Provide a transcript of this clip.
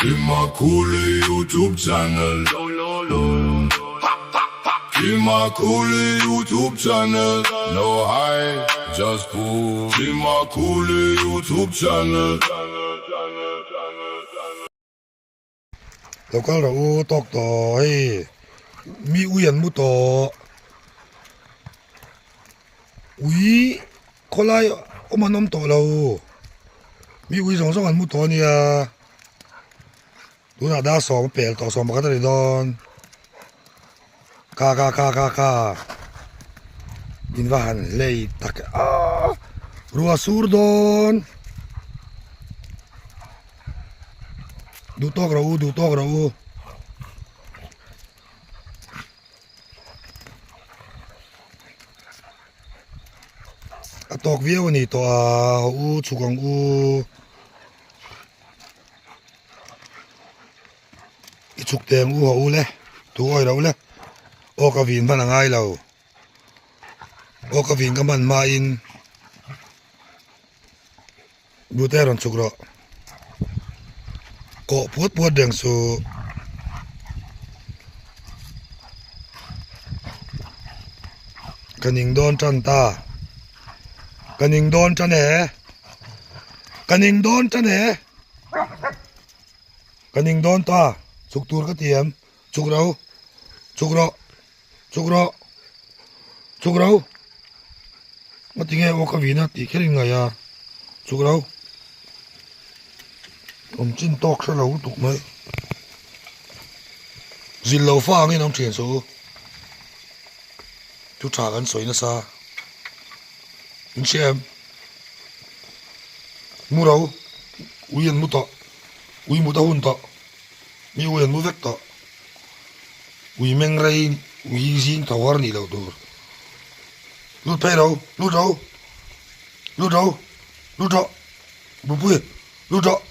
Kimakuli YouTube channel. Kimakuli YouTube channel. No high, just cool. Kimakuli YouTube channel. Tao có rau tóc tỏi mi uyen mu to ui có lại ông anh ông to lâu mi ui giống giống anh mu to nia tu na đa số mà bèo to số mà cái này đòn ca in van lei tak rua sur đòn du to rau tóc viêu này to u chú con u chụp tem u hậu lẽ tu oi đâu lẽ Awka vin van angai lâu Awka vin cái man ma in du te ron chụp rồi cọ puốt đằng số kaning don chan ta kaning don chan he kaning don ta chuk tur ka tiam chuk rau mà tiếng nghe Awka vin á tí cái này à chuk rau ông chín tóc sao lâu tụt mấy dì lâu pha nghe nông chuyện số chú trả gần soi nó xa mình xem mua đâu uyen mua tọ ui mua tao hun tọ mi uyen mua vét tọ ui meng ray ui zin tàu war ni lâu đồ lút pe đâu lút đâu bụi lút đâu